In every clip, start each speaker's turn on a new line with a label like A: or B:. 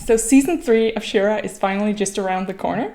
A: So season 3 of Shira is finally just around the corner.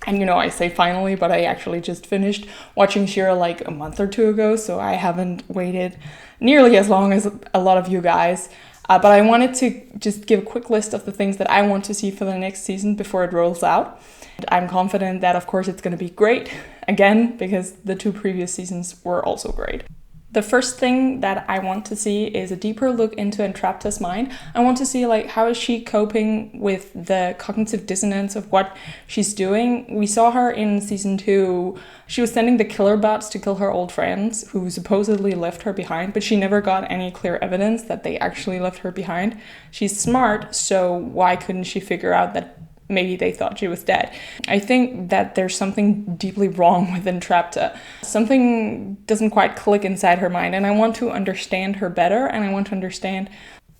A: And I say finally, but I actually just finished watching Shira like a month or two ago, so I haven't waited nearly as long as a lot of you guys. But I wanted to just give a quick list of the things that I want to see for the next season before it rolls out. And I'm confident that, of course, it's going to be great, again, because the 2 previous seasons were also great. The first thing that I want to see is a deeper look into Entrapta's mind. I want to see how is she coping with the cognitive dissonance of what she's doing. We saw her in season 2. She was sending the killer bots to kill her old friends who supposedly left her behind, but she never got any clear evidence that they actually left her behind. She's smart, so why couldn't she figure out that maybe they thought she was dead? I think that there's something deeply wrong with Entrapta. Something doesn't quite click inside her mind, and I want to understand her better, and I want to understand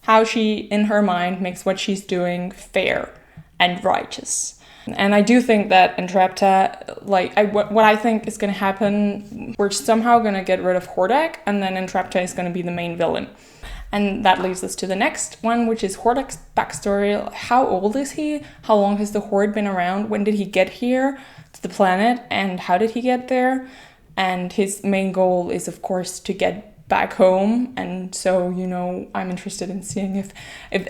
A: how she, in her mind, makes what she's doing fair and righteous. And I do think that Entrapta, what I think is going to happen, we're somehow going to get rid of Hordak, and then Entrapta is going to be the main villain. And that leads us to the next one, which is Hordak's backstory. How old is he? How long has the Horde been around? When did he get here to the planet? And how did he get there? And his main goal is, of course, to get back home. And so, I'm interested in seeing if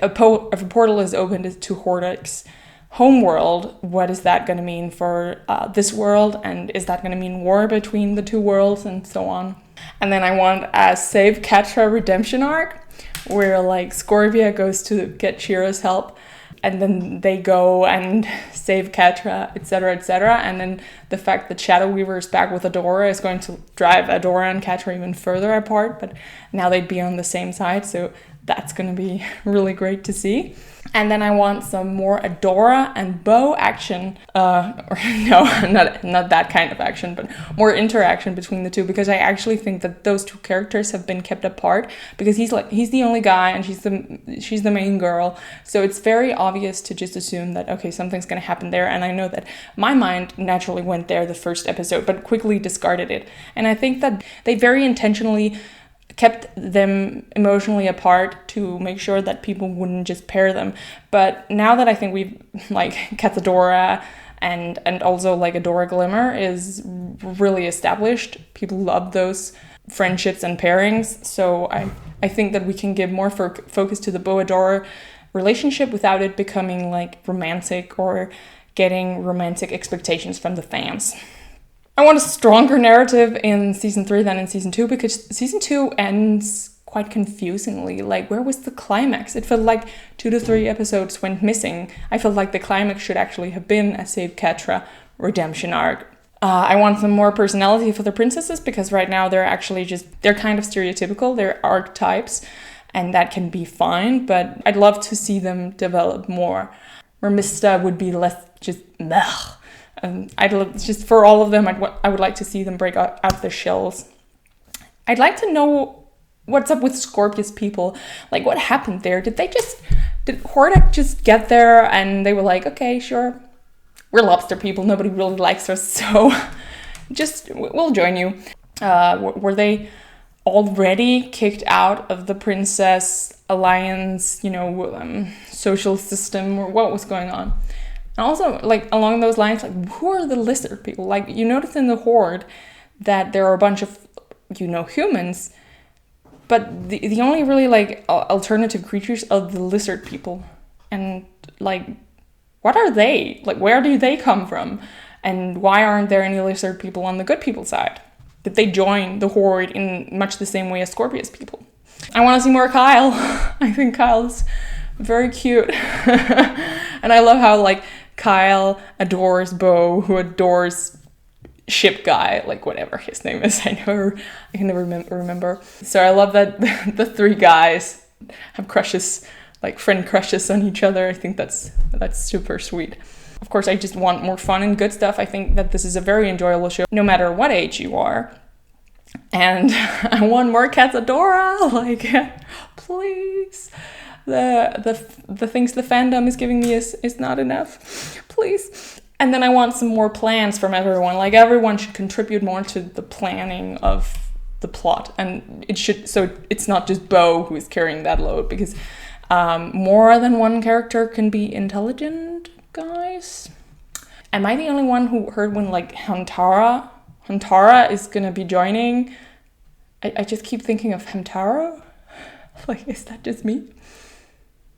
A: a portal is opened to Hordak's homeworld, what is that going to mean for this world? And is that going to mean war between the 2 worlds and so on? And then I want a Save Catra redemption arc, where Scorpia goes to get Shira's help, and then they go and save Catra, etc., etc. And then the fact that Shadow Weaver is back with Adora is going to drive Adora and Catra even further apart, but now they'd be on the same side, so that's going to be really great to see. And then I want some more Adora and Bo action, not that kind of action, but more interaction between the 2, because I actually think that those 2 characters have been kept apart, because he's the only guy and she's the main girl. So it's very obvious to just assume that, okay, something's going to happen there. And I know that my mind naturally went there the first episode, but quickly discarded it. And I think that they very intentionally kept them emotionally apart to make sure that people wouldn't just pair them. But now that I think we've Cathadora and also Adora Glimmer is really established, people love those friendships and pairings. So I think that we can give more focus to the Bo-Adora relationship without it becoming romantic or getting romantic expectations from the fans. I want a stronger narrative in season 3 than in season 2, because season 2 ends quite confusingly. Where was the climax? It felt like 2 to 3 episodes went missing. I felt like the climax should actually have been a Save Catra redemption arc. I want some more personality for the princesses, because right now they're kind of stereotypical. They're archetypes, and that can be fine, but I'd love to see them develop more. Mermista would be less just meh. Just for all of them, I would like to see them break out their shells. I'd like to know what's up with Scorpia's people. What happened there? Did Hordak just get there and they were like, okay, sure, we're lobster people, nobody really likes us, so we'll join you. Were they already kicked out of the Princess Alliance, social system, or what was going on? And also, along those lines, who are the lizard people? You notice in the Horde that there are a bunch of, humans, but the only really, alternative creatures are the lizard people. And, what are they? Where do they come from? And why aren't there any lizard people on the good people side? Did they join the Horde in much the same way as Scorpia's people? I want to see more Kyle. I think Kyle's very cute. And I love how, Kyle adores Bo, who adores Ship Guy, whatever his name is. I can never remember. So I love that the 3 guys have crushes, friend crushes on each other. I think that's super sweet. Of course, I just want more fun and good stuff. I think that this is a very enjoyable show, no matter what age you are. And I want more Catzadora, please. The things the fandom is giving me is not enough, please. And then I want some more plans from everyone. Everyone should contribute more to the planning of the plot, and it's not just Bo who is carrying that load, because More than one character can be intelligent, guys. Am I the only one who heard when like Hamtaro is gonna be joining? I just keep thinking of Hamtaro. Like, is that just me?